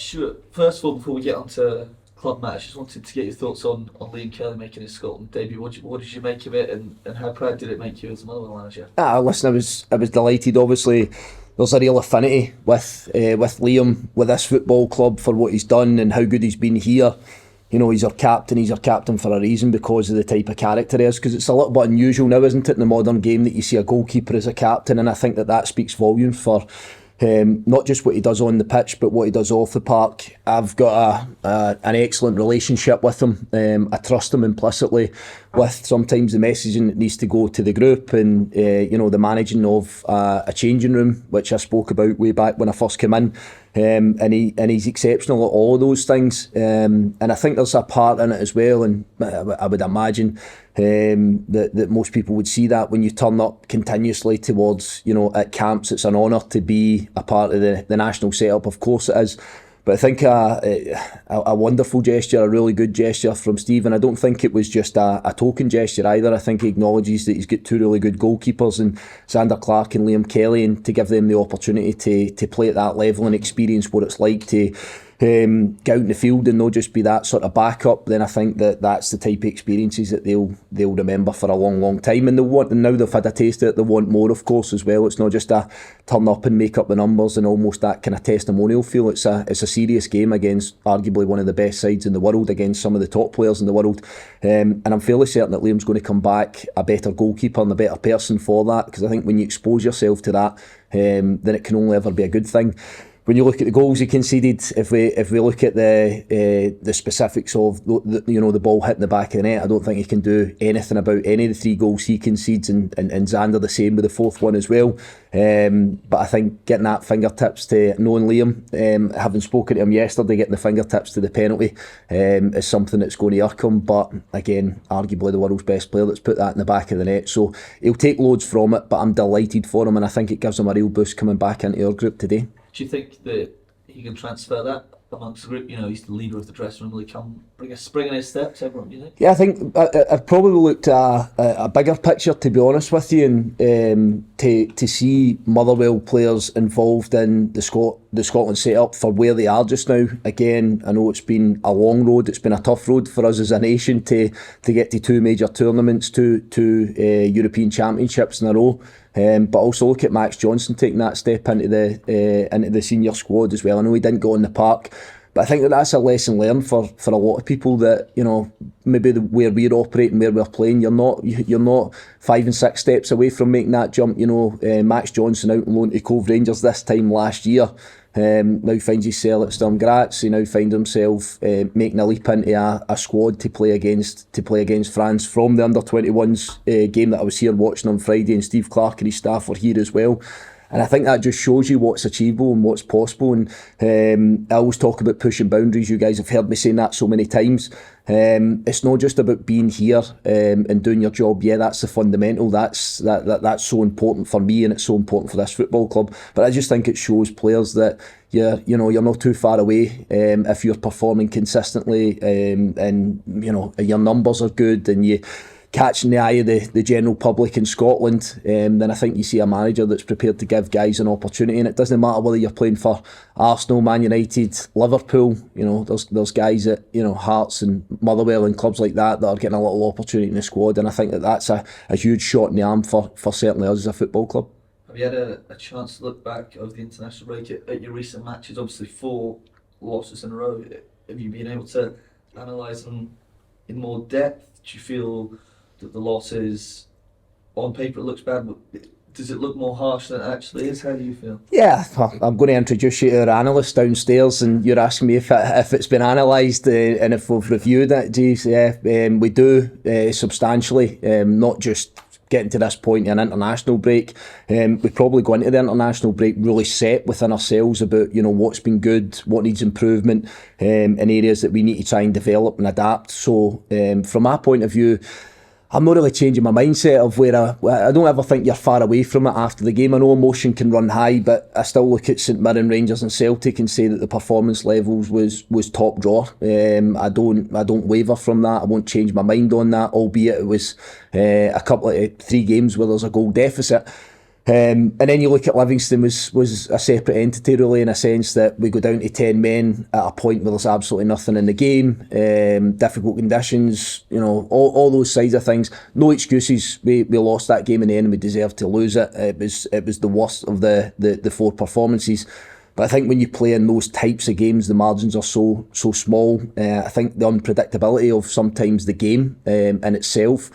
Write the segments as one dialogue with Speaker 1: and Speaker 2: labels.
Speaker 1: Stuart, first of all, before we get on to club match, just wanted to get your thoughts on Liam Kelly making his Scotland debut. What did you make of it, and how proud did it make you as a Motherwell manager?
Speaker 2: Listen, I was delighted. Obviously, there's a real affinity with Liam, with this football club, for what he's done and how good he's been here. You know, he's our captain. He's our captain for a reason, because of the type of character he is. Because it's a little bit unusual now, isn't it, in the modern game, that you see a goalkeeper as a captain, and I think that speaks volumes for not just what he does on the pitch, but what he does off the park. I've got an excellent relationship with him. I trust him implicitly with sometimes the messaging that needs to go to the group, and the managing of a changing room, which I spoke about way back when I first came in. And he's exceptional at all of those things, and I think there's a part in it as well, and I would imagine that most people would see that when you turn up continuously towards, at camps. It's an honour to be a part of the national setup, of course it is. But I think a wonderful gesture, a really good gesture from Steve, and I don't think it was just a token gesture either. I think he acknowledges that he's got two really good goalkeepers in Zander Clark and Liam Kelly, and to give them the opportunity to play at that level and experience what it's like to get out in the field and not just be that sort of backup, then I think that's the type of experiences that they'll remember for a long time, and now they've had a taste of it, they want more, of course, as well. It's not just a turn up and make up the numbers and almost that kind of testimonial feel. It's a serious game against arguably one of the best sides in the world, against some of the top players in the world, and I'm fairly certain that Liam's going to come back a better goalkeeper and a better person for that, because I think when you expose yourself to that, then it can only ever be a good thing. When you look at the goals he conceded, if we look at the specifics of the ball hitting the back of the net, I don't think he can do anything about any of the three goals he concedes, and Zander the same with the fourth one as well. But I think getting that fingertips to knowing Liam, having spoken to him yesterday, getting the fingertips to the penalty is something that's going to irk him. But again, arguably the world's best player that's put that in the back of the net, so he'll take loads from it. But I'm delighted for him, and I think it gives him a real boost coming back into our group today.
Speaker 1: Do you think that he can transfer that amongst the group? He's the leader of the dressing room. Will he come bring a spring in his step to everyone, do you think?
Speaker 2: Yeah, I think I've probably looked at a bigger picture, to be honest with you, and to see Motherwell players involved in the Scotland setup for where they are just now. Again, I know it's been a long road, it's been a tough road for us as a nation to get to two major tournaments, two European Championships in a row. But also look at Max Johnson taking that step into the senior squad as well. I know he didn't go in the park, but I think that's a lesson learned for a lot of people, that maybe where we're operating, where we're playing, you're not 5 and 6 steps away from making that jump. Max Johnson out on loan to Cove Rangers this time last year, now finds himself at Sturm Graz. He now finds himself making a leap into a squad to play against France from the under-21s game that I was here watching on Friday, and Steve Clark and his staff were here as well. And I think that just shows you what's achievable and what's possible. And I always talk about pushing boundaries. You guys have heard me saying that so many times. It's not just about being here and doing your job. Yeah, that's the fundamental. That's so important for me, and it's so important for this football club. But I just think it shows players that you're not too far away if you're performing consistently, and your numbers are good, and you catching the eye of the general public in Scotland, then I think you see a manager that's prepared to give guys an opportunity. And it doesn't matter whether you're playing for Arsenal, Man United, Liverpool. There's guys at Hearts and Motherwell and clubs like that are getting a little opportunity in the squad, and I think that's a huge shot in the arm for certainly us as a football club.
Speaker 1: Have you had a chance to look back over the international break at your recent matches? Obviously 4 losses in a row. Have you been able to analyse them in more depth? Do you feel that the losses, on paper it looks bad, but does it look more harsh than it actually is? How do you feel? Yeah,
Speaker 2: I'm going to introduce you to our analyst downstairs, and you're asking me if it's been analysed and if we've reviewed it. Geez, yeah, we do substantially, not just getting to this point in an international break. We probably go into the international break really set within ourselves about what's been good, what needs improvement, in areas that we need to try and develop and adapt. So from my point of view, I'm not really changing my mindset of where I don't ever think you're far away from it after the game. I know emotion can run high, but I still look at St Mirren, Rangers and Celtic and say that the performance levels was top drawer. I don't waver from that. I won't change my mind on that, albeit it was a couple of 3 games where there's a goal deficit. And then you look at Livingston was a separate entity really, in a sense that we go down to 10 men at a point where there's absolutely nothing in the game, difficult conditions, all those sides of things. No excuses. We lost that game in the end and we deserved to lose it. It was the worst of the four performances. But I think when you play in those types of games, the margins are so small. I think the unpredictability of sometimes the game in itself,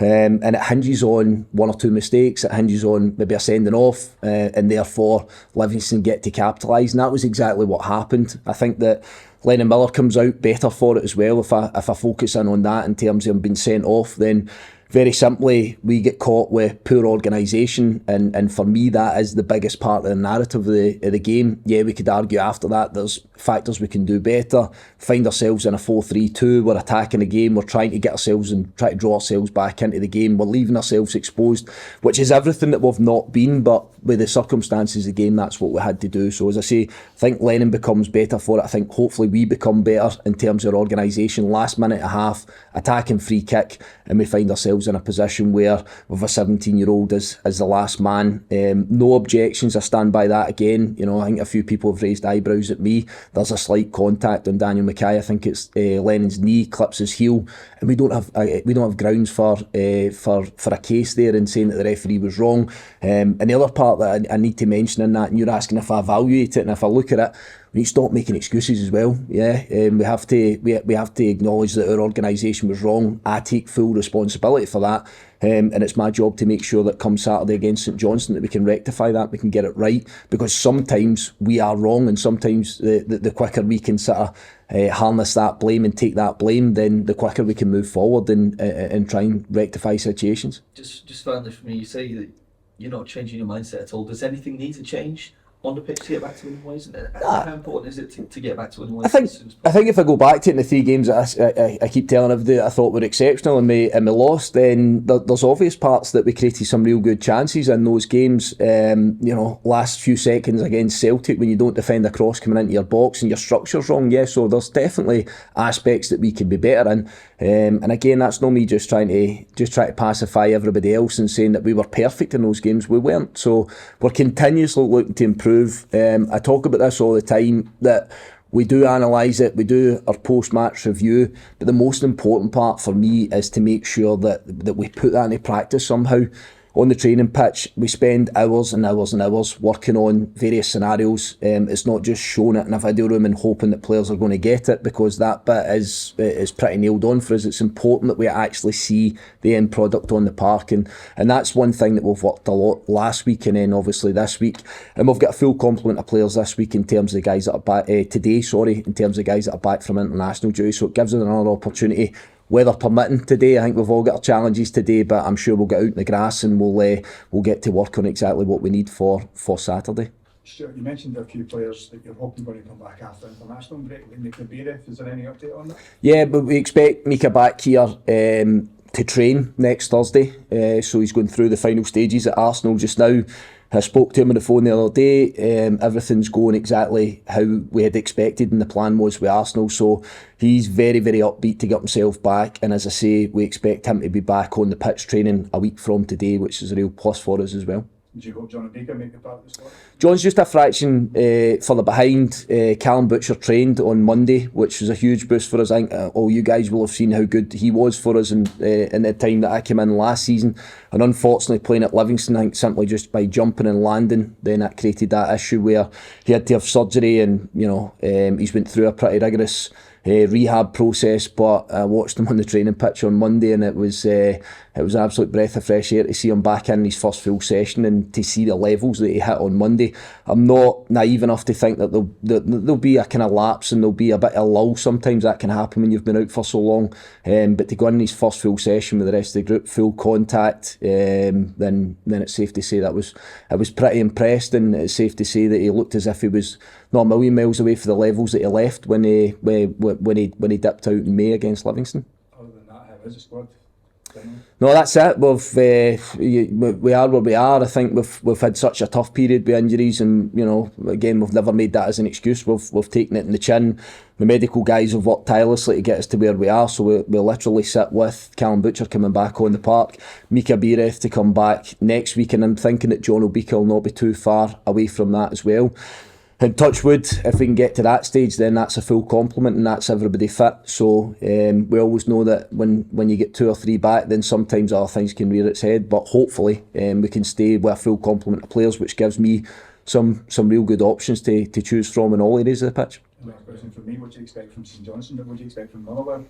Speaker 2: and it hinges on one or two mistakes. It hinges on maybe a sending off, and therefore Livingston get to capitalise. And that was exactly what happened. I think that Lennon Miller comes out better for it as well. If I focus in on that in terms of him being sent off, then very simply we get caught with poor organisation, and for me that is the biggest part of the narrative of the game. Yeah, we could argue after that there's factors we can do better, find ourselves in a 4-3-2, we're attacking the game, we're trying to get ourselves and try to draw ourselves back into the game, we're leaving ourselves exposed, which is everything that we've not been, but with the circumstances of the game that's what we had to do. So as I say, I think Lennon becomes better for it. I think hopefully we become better in terms of our organisation. Last minute and a half, attacking free kick, and we find ourselves in a position where with a 17-year-old as the last man. No objections, I stand by that again. I think a few people have raised eyebrows at me. There's a slight contact on Daniel Mika. I think it's Lennon's knee clips his heel, and we don't have grounds for a case there in saying that the referee was wrong. And the other part that I need to mention in that, and you're asking if I evaluate it and if I look at it, we need to stop making excuses as well. Yeah, we have to acknowledge that our organisation was wrong. I take full responsibility for that, and it's my job to make sure that come Saturday against St Johnstone that we can rectify that, we can get it right, because sometimes we are wrong, and sometimes the quicker we can sort of harness that blame and take that blame, then the quicker we can move forward and try and rectify situations.
Speaker 1: Just finally for me, you say that you're not changing your mindset at all. Does anything need to change on the pitch to get back to winning ways? How important is it to get back to winning ways?
Speaker 2: I think if I go back to it in the three games that I keep telling everybody that I thought were exceptional and we lost, then there's obvious parts that we created some real good chances in those games. Last few seconds against Celtic when you don't defend a cross coming into your box and your structure's wrong. Yeah, so there's definitely aspects that we can be better in. And again, that's not me just trying to pacify everybody else and saying that we were perfect in those games. We weren't. So we're continuously looking to improve. I talk about this all the time, that we do analyse it, we do our post-match review, but the most important part for me is to make sure that we put that into practice somehow. On the training pitch, we spend hours and hours and hours working on various scenarios. It's not just showing it in a video room and hoping that players are going to get it, because that bit is pretty nailed on for us. It's important that we actually see the end product on the park, and that's one thing that we've worked a lot last week and then obviously this week. And we've got a full complement of players this week in terms of the guys that are back today. In terms of guys that are back from international duty, so it gives us another opportunity. Weather permitting today, I think we've all got our challenges today, but I'm sure we'll get out in the grass and we'll get to work on exactly what we need for Saturday.
Speaker 3: Stuart, you mentioned a few players that you're hoping going to come back after international break. Mika, Biereth, is there any update on that?
Speaker 2: Yeah, but we expect Mika back here to train next Thursday. So he's going through the final stages at Arsenal just now. I spoke to him on the phone the other day. Everything's going exactly how we had expected and the plan was with Arsenal. So he's very, very upbeat to get himself back. And as I say, we expect him to be back on the pitch training a week from today, which is a real plus for us as well.
Speaker 3: Do you hope John Obika make the part of the squad?
Speaker 2: John's just a fraction further behind. Calum Butcher trained on Monday, which was a huge boost for us. I think all you guys will have seen how good he was for us in the time that I came in last season. And unfortunately playing at Livingston, I think simply just by jumping and landing, then that created that issue where he had to have surgery, and he's went through a pretty rigorous rehab process. But I watched him on the training pitch on Monday, and it was an absolute breath of fresh air to see him back in his first full session and to see the levels that he hit on Monday. I'm not naive enough to think that there'll be a kind of lapse and there'll be a bit of lull. Sometimes that can happen when you've been out for so long, but to go in his first full session with the rest of the group, full contact, then it's safe to say that I was pretty impressed, and it's safe to say that he looked as if he was not a million miles away for the levels that he left when he dipped out in May against Livingston.
Speaker 3: Other than that, how is the squad?
Speaker 2: No, that's it. We are where we are. I think we've had such a tough period with injuries, and again, we've never made that as an excuse. We've taken it in the chin. The medical guys have worked tirelessly to get us to where we are. So we literally sit with Calum Butcher coming back on the park, Mika Biereth to come back next week, and I'm thinking that John Obika will not be too far away from that as well. And touch wood, if we can get to that stage, then that's a full complement and that's everybody fit. So we always know that when you get 2 or 3 back, then sometimes other things can rear its head. But hopefully we can stay with a full complement of players, which gives me some real good options to choose from in all areas of the pitch.
Speaker 3: Last question from me: what do you expect from St Johnstone? What do you expect from Motherwell?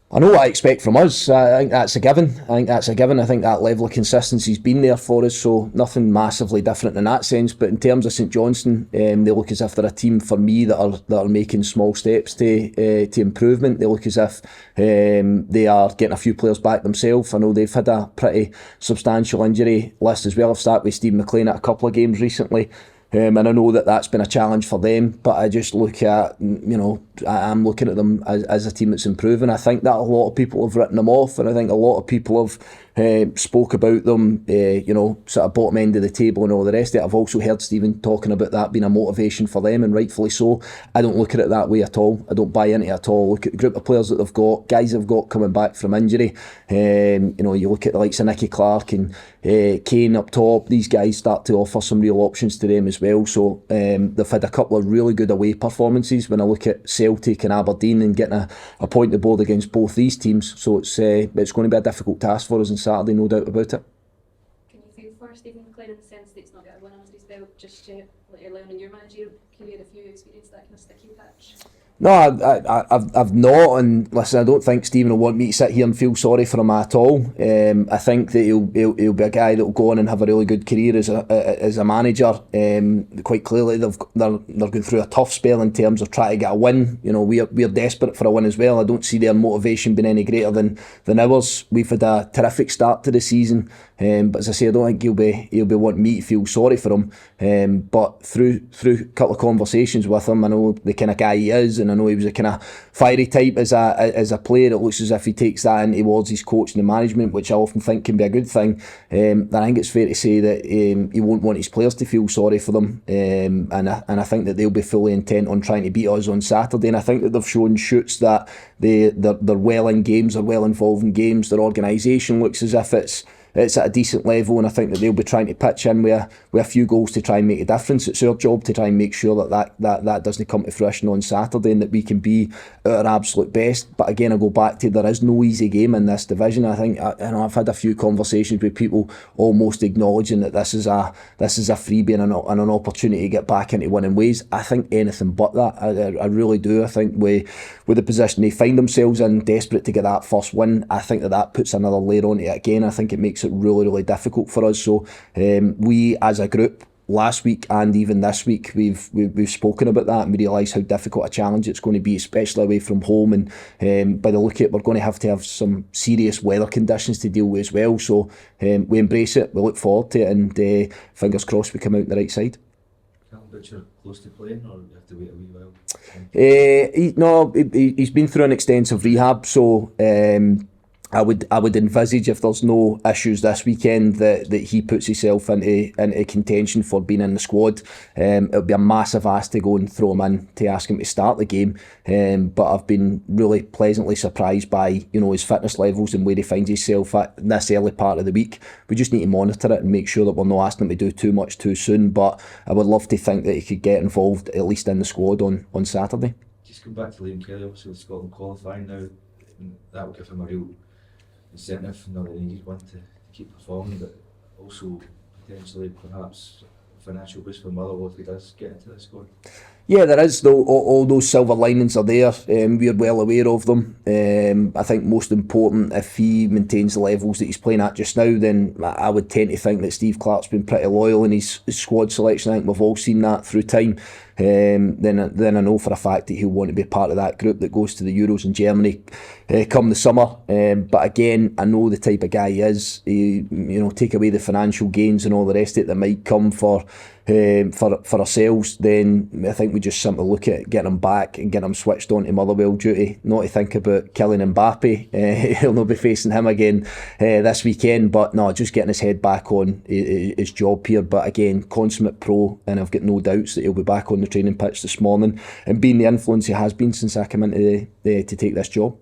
Speaker 2: I know what I expect from us. I think that's a given. I think that level of consistency's been there for us, so nothing massively different in that sense. But in terms of St Johnstone, they look as if they're a team for me that are making small steps to improvement. They look as if they are getting a few players back themselves. I know they've had a pretty substantial injury list as well. I've started with Steve McLean at a couple of games recently. And I know that that's been a challenge for them, but I just look at, I'm looking at them as a team that's improving. I think that a lot of people have written them off, and I think a lot of people have spoke about them, sort of bottom end of the table and all the rest of it. I've also heard Stephen talking about that being a motivation for them, and rightfully so. I don't look at it that way at all. I don't buy into it at all. Look at the group of players that they've got, guys they've got coming back from injury. You look at the likes of Nicky Clark and Kane up top. These guys start to offer some real options to them as well. So they've had a couple of really good away performances when I look at Celtic and Aberdeen and getting a point to board against both these teams. So it's going to be a difficult task for us on Saturday, no doubt about it.
Speaker 4: Can you feel for Stephen McLean in the sense that he's not got a win under his belt just yet, like early on in your managerial career, if you experienced that kind of sticky patch?
Speaker 2: No, I've not, and listen, I don't think Stephen will want me to sit here and feel sorry for him at all. I think that he'll be a guy that will go on and have a really good career as a manager. Quite clearly, they're going through a tough spell in terms of trying to get a win. We're desperate for a win as well. I don't see their motivation being any greater than ours. We've had a terrific start to the season, but as I say, I don't think he'll be wanting me to feel sorry for him. But through a couple of conversations with him, I know the kind of guy he is, and I know he was a kind of fiery type as a player. It looks as if he takes that in towards his coaching and management, which I often think can be a good thing. I think it's fair to say that he won't want his players to feel sorry for them, and I think that they'll be fully intent on trying to beat us on Saturday. And I think that they've shown shoots that they're well in games, they're well involved in games. Their organisation looks as if it's at a decent level, and I think that they'll be trying to pitch in with a few goals to try and make a difference. It's our job to try and make sure that doesn't come to fruition on Saturday, and that we can be at our absolute best. But again, I go back to, there is no easy game in this division. I think I've had a few conversations with people almost acknowledging that this is a freebie and an opportunity to get back into winning ways. I think anything but that. I really do. I think with the position they find themselves in, desperate to get that first win, I think that puts another layer on it again. I think it makes it really, really difficult for us. So we as a group, last week and even this week, we've spoken about that, and we realise how difficult a challenge it's going to be, especially away from home. And by the look of it, we're going to have some serious weather conditions to deal with as well. So we embrace it, we look forward to it, and fingers crossed we come out on the right side.
Speaker 1: Calum Butcher close to playing, or you have to wait a wee
Speaker 2: No,
Speaker 1: while?
Speaker 2: he's been through an extensive rehab, so I would envisage, if there's no issues this weekend, that he puts himself into contention for being in the squad. It would be a massive ask to go and throw him in to ask him to start the game. But I've been really pleasantly surprised by his fitness levels and where he finds himself at this early part of the week. We just need to monitor it and make sure that we're not asking him to do too much too soon. But I would love to think that he could get involved at least in the squad on Saturday.
Speaker 1: Just come back to Liam Kelly, obviously with Scotland qualifying now, and that will give him a real incentive, not that he needs one to keep performing, but also potentially perhaps a financial boost for Motherwell if he does get into the squad.
Speaker 2: Yeah, there is, though. All those silver linings are there. We're well aware of them. I think most important, if he maintains the levels that he's playing at just now, then I would tend to think that Steve Clarke's been pretty loyal in his squad selection. I think we've all seen that through time. Then I know for a fact that he'll want to be part of that group that goes to the Euros in Germany come the summer. But again, I know the type of guy he is. Take away the financial gains and all the rest of it that might come for for ourselves, then I think we just simply look at getting him back and getting him switched on to Motherwell duty. Not to think about Kylian Mbappe. He'll not be facing him again this weekend, but no, just getting his head back on his job here. But again, consummate pro, and I've got no doubts that he'll be back on the training pitch this morning and being the influence he has been since I came into to take this job.